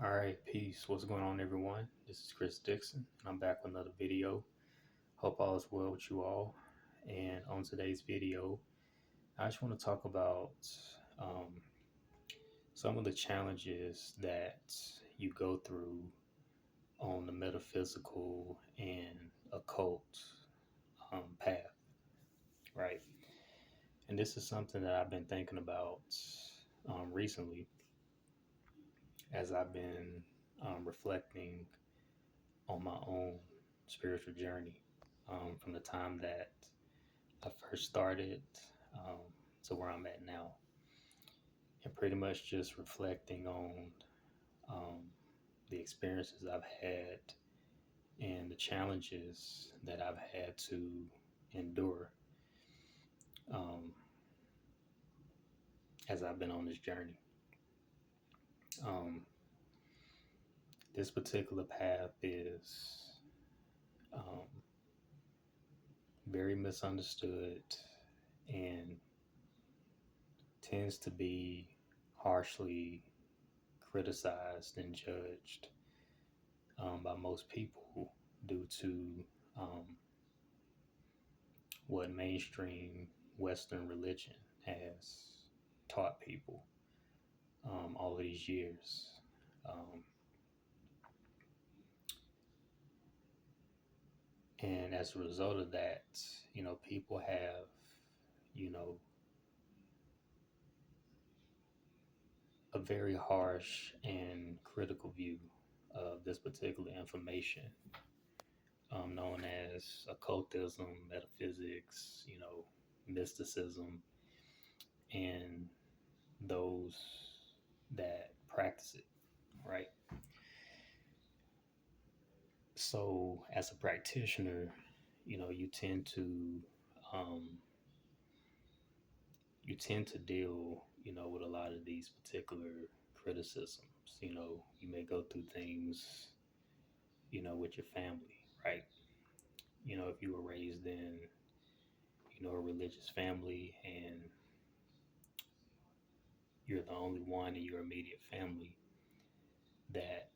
All right, peace. What's going on, everyone? This is Chris Dixon, and I'm back with another video. Hope all is well with you all. And on today's video, I just want to talk about um, some of the challenges that you go through on the metaphysical and occult path, right? And this is something that I've been thinking about recently as I've been reflecting on my own spiritual journey from the time that I first started um, to where I'm at now, and pretty much just reflecting on um, the experiences I've had and the challenges that I've had to endure um, as I've been on this journey. Um, this particular path is um, very misunderstood and tends to be harshly criticized and judged by most people due to um, what mainstream Western religion has taught people all of these years. Um, and as a result of that, people have, you know, a very harsh and critical view of this particular information, known as occultism, metaphysics, mysticism, and those that practice it, right? So, as a practitioner, you tend to um, deal, with a lot of these particular criticisms. You may go through things, with your family, right? If you were raised in, a religious family and you're the only one in your immediate family that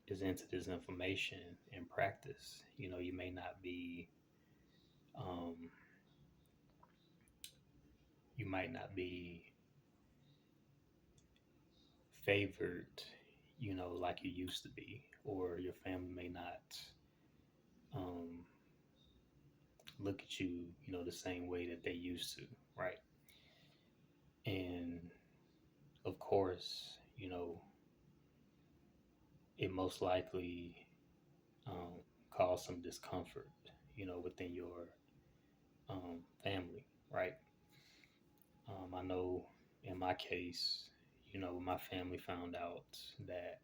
is into this information and practice, you may not be, um, you might not be favored, like you used to be, or your family may not um, look at you, the same way that they used to, right? And of course, it most likely um, cause some discomfort, within your family, right? I know in my case, my family found out that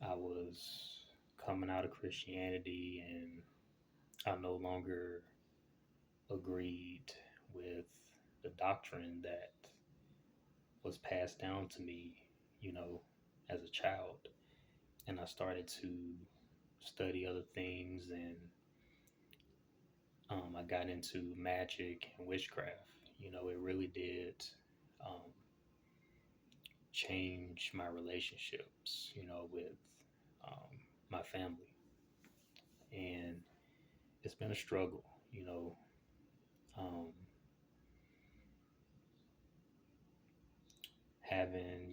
I was coming out of Christianity and I no longer agreed with the doctrine that was passed down to me, you know, as a child. And I started to study other things and I got into magic and witchcraft. It really did um, change my relationships, with um, my family. And it's been a struggle, um, having,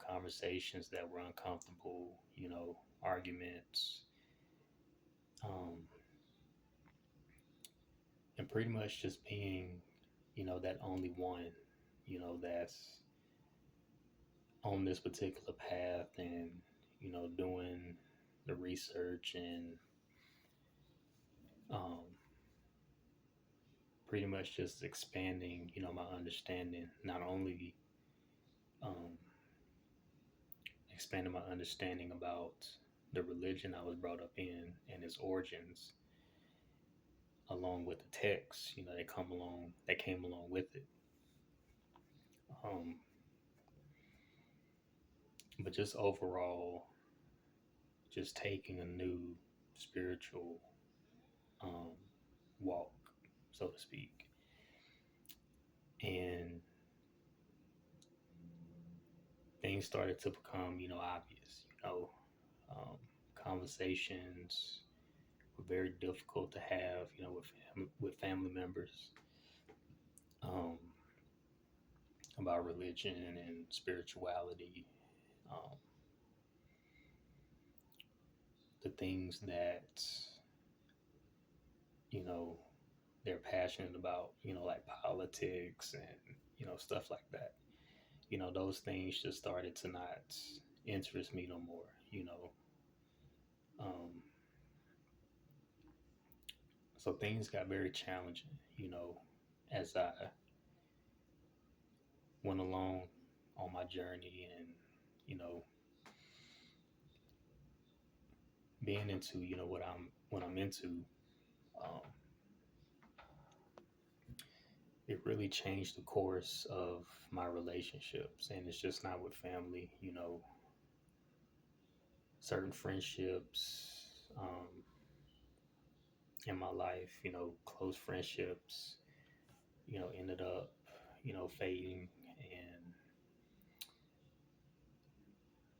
conversations that were uncomfortable, arguments, um, and pretty much just being, that only one, that's on this particular path and, doing the research and um, pretty much just expanding, my understanding, not only um, expanding my understanding about the religion I was brought up in and its origins, along with the texts, that came along with it. Um, but just overall, just taking a new spiritual um, walk, so to speak. And things started to become, obvious. Um, Conversations were very difficult to have, with family members, um, about religion and spirituality, um, the things that you know they're passionate about, like politics and stuff like that. Those things just started to not interest me no more. Um, so things got very challenging, as I went along on my journey, and you know being into what I'm into. um, it really changed the course of my relationships, and it's just not with family. Certain friendships, in my life, close friendships, ended up fading, and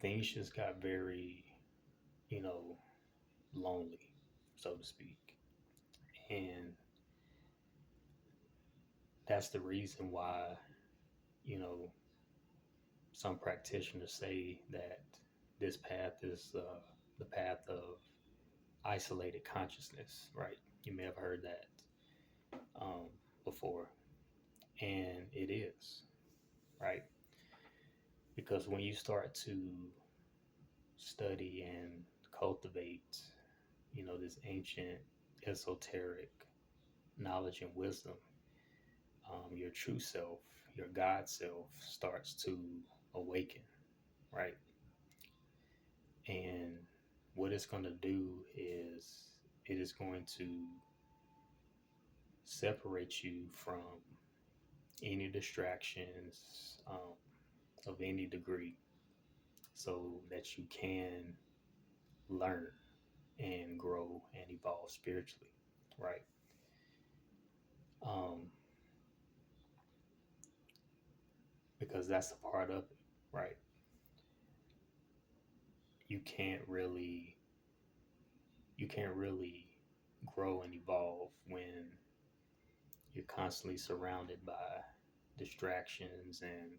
things just got very you know lonely, so to speak. And that's the reason why, you know, some practitioners say that this path is the path of isolated consciousness, right? You may have heard that, um, before, and it is, right? Because when you start to study and cultivate, this ancient esoteric knowledge and wisdom, your true self, your God self starts to awaken, right? And what it's going to do is it is going to separate you from any distractions, of any degree, so that you can learn and grow and evolve spiritually, right? Um, because that's a part of it, right? You can't really you can't really grow and evolve when you're constantly surrounded by distractions and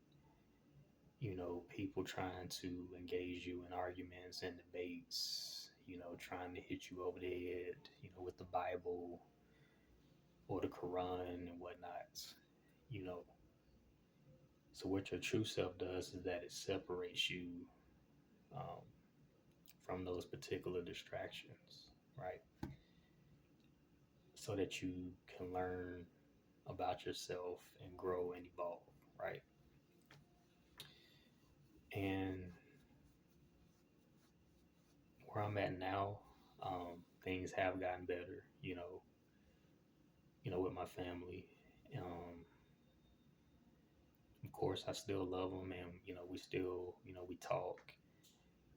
people trying to engage you in arguments and debates, trying to hit you over the head, with the Bible or the Quran and whatnot. you know so what your true self does is that it separates you, um, from those particular distractions, right? So that you can learn about yourself and grow and evolve, right? And where I'm at now, things have gotten better, with my family. Um, of course, I still love them, and we still, we talk,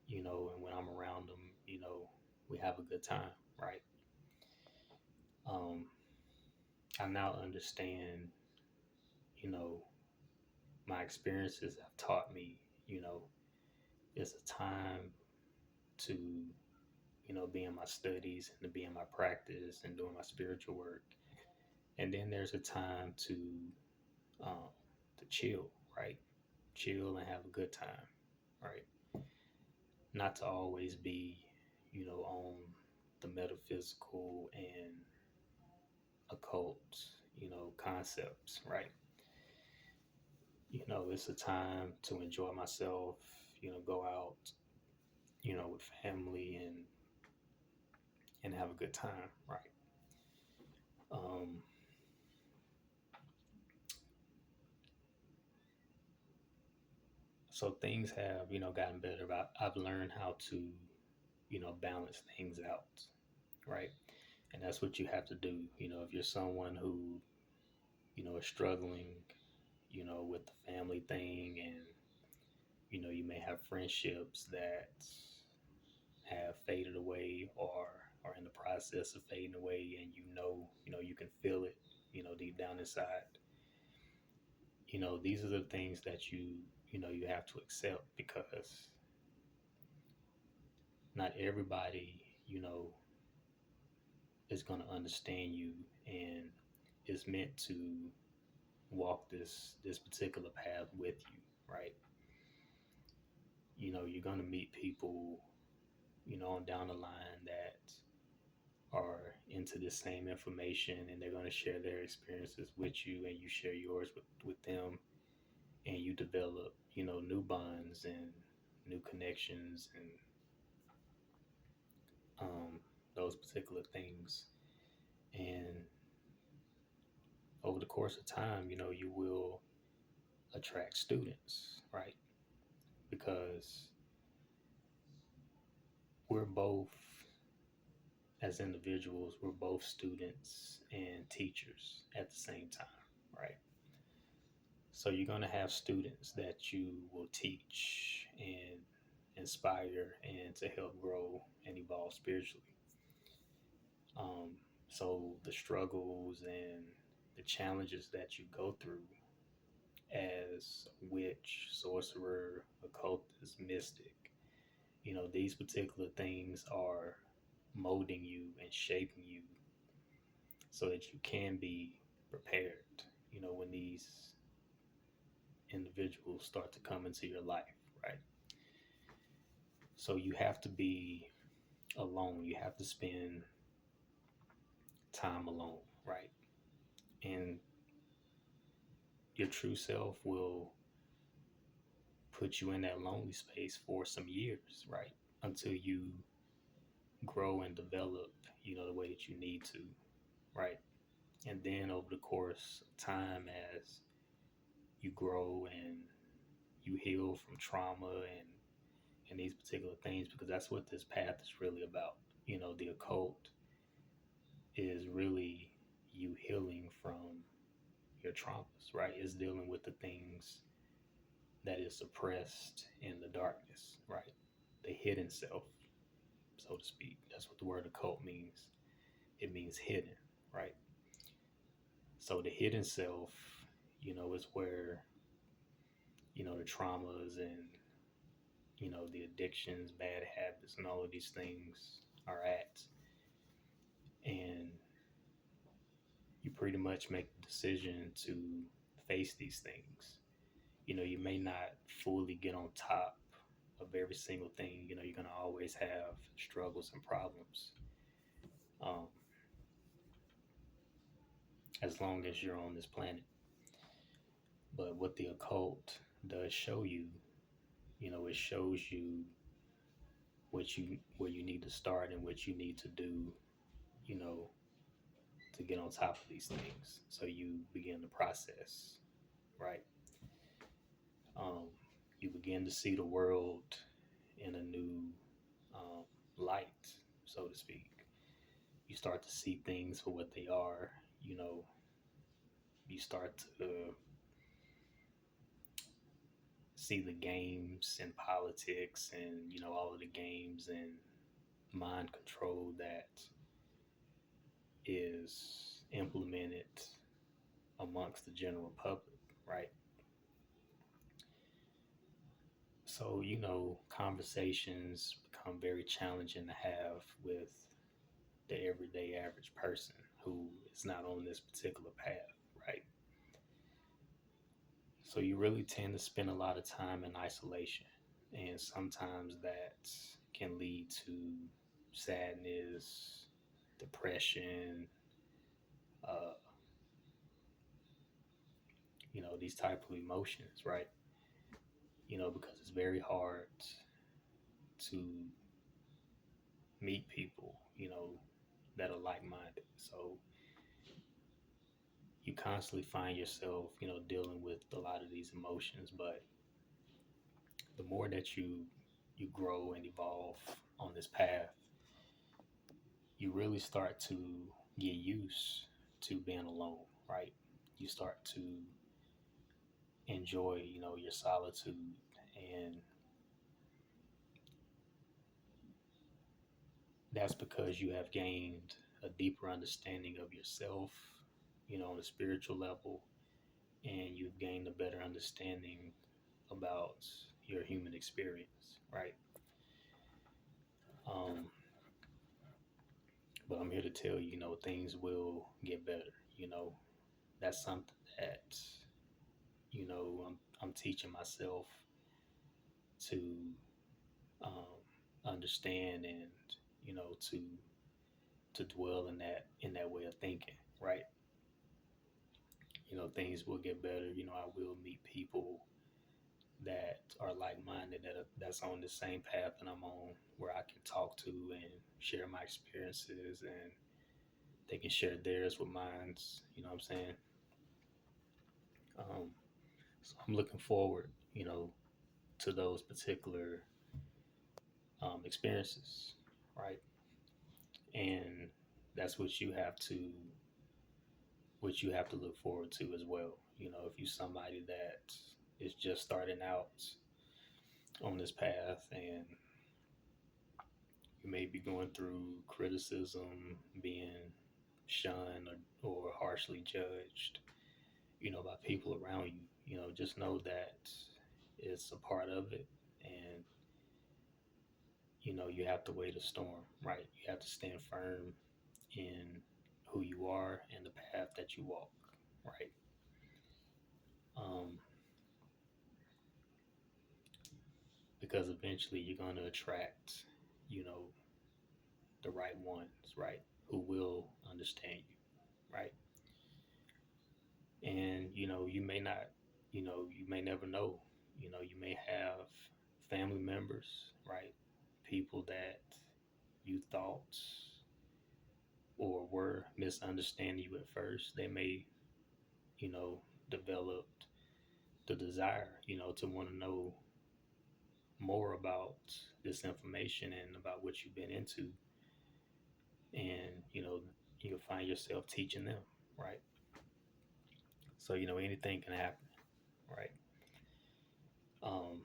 and when I'm around them, we have a good time, right? Um, I now understand, you know, my experiences have taught me, you know, it's a time to, be in my studies and to be in my practice and doing my spiritual work. And then there's a time um, to chill, right? Chill and have a good time, right? Not to always be, on the metaphysical and occult, concepts, right? It's a time to enjoy myself, go out, with family and have a good time, right? Um, so things have, gotten better. I've learned how to, balance things out, right? And that's what you have to do. If you're someone who, is struggling, with the family thing, and you may have friendships that have faded away or are in the process of fading away, and you can feel it, deep down inside. These are the things that you have to accept, because not everybody, is going to understand you and is meant to walk this particular path with you, right? You're going to meet people, on down the line that are into the same information, and they're going to share their experiences with you, and you share yours with them, and you develop, new bonds and new connections, and those particular things. And over the course of time, you will attract students, right? Because we're both, as individuals, we're both students and teachers at the same time, right? So you're going to have students that you will teach and inspire and to help grow and evolve spiritually. Um, so the struggles and the challenges that you go through as a witch, sorcerer, occultist, mystic, these particular things are molding you and shaping you so that you can be prepared, when these individuals start to come into your life, right? So you have to be alone. You have to spend time alone, right? And your true self will put you in that lonely space for some years, right? Until you grow and develop, the way that you need to, right? And then over the course of time, as you grow and you heal from trauma and these particular things, because that's what this path is really about. The occult is really you healing from your traumas, right? It's dealing with the things that is suppressed in the darkness, right? The hidden self, so to speak. That's what the word occult means. It means hidden, right? So the hidden self, is where, the traumas and, the addictions, bad habits, and all of these things are at. And you pretty much make the decision to face these things. You may not fully get on top of every single thing. You're going to always have struggles and problems. Um, as long as you're on this planet. But what the occult does show you, it shows you where you need to start and what you need to do, you know, to get on top of these things. So you begin the process, right? Um, you begin to see the world in a new light, so to speak. You start to see things for what they are. You know, you start to see the games and politics and all of the games and mind control that is implemented amongst the general public, right? So, conversations become very challenging to have with the everyday average person who is not on this particular path, right? So, you really tend to spend a lot of time in isolation, and sometimes that can lead to sadness, depression, uh, these type of emotions, right? Because it's very hard to meet people, that are like-minded. So you constantly find yourself, dealing with a lot of these emotions. But the more that you grow and evolve on this path, you really start to get used to being alone, right? You start to enjoy, your solitude, and that's because you have gained a deeper understanding of yourself, on a spiritual level, and you've gained a better understanding about your human experience, right? Um, but I'm here to tell you, things will get better. That's something that I'm teaching myself to um, understand, and to dwell in that way of thinking, right? Things will get better. I will meet people that are like-minded, that's on the same path that I'm on, where I can talk to and share my experiences, and they can share theirs with mine. You know what I'm saying? um, so I'm looking forward, to those particular experiences, right? And that's what you have to look forward to as well. If you're somebody that is just starting out on this path, and you may be going through criticism, being shunned, or harshly judged, by people around you, just know that it's a part of it. And, you have to weigh the storm, right? You have to stand firm in who you are and the path that you walk, right? Um, because eventually you're going to attract, you know, the right ones, right? Who will understand you, right? And, you may never know. You may have family members, right? People that you thought or were misunderstanding you at first. They may, develop the desire, to want to know more about this information and about what you've been into. And, you'll find yourself teaching them, right? So, anything can happen, right? Um,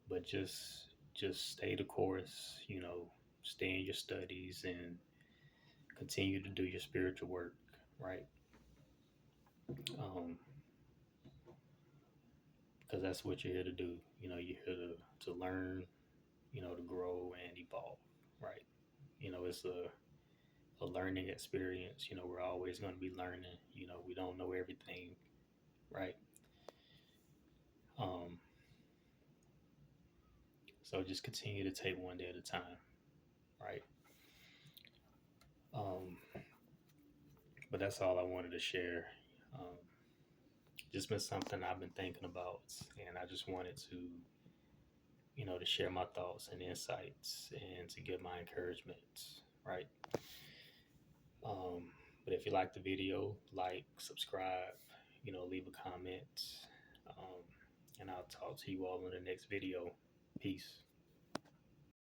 but just stay the course, stay in your studies, and continue to do your spiritual work, right? Um, because that's what you're here to do. You're here to learn, to grow and evolve, right? It's a learning experience. We're always going to be learning. We don't know everything, right? Um, so just continue to take one day at a time, right? Um, but that's all I wanted to share. Um, just been something I've been thinking about, and I just wanted to, to share my thoughts and insights, and to give my encouragement, right? Um, but if you like the video, like, subscribe, leave a comment, um, and I'll talk to you all in the next video. Peace.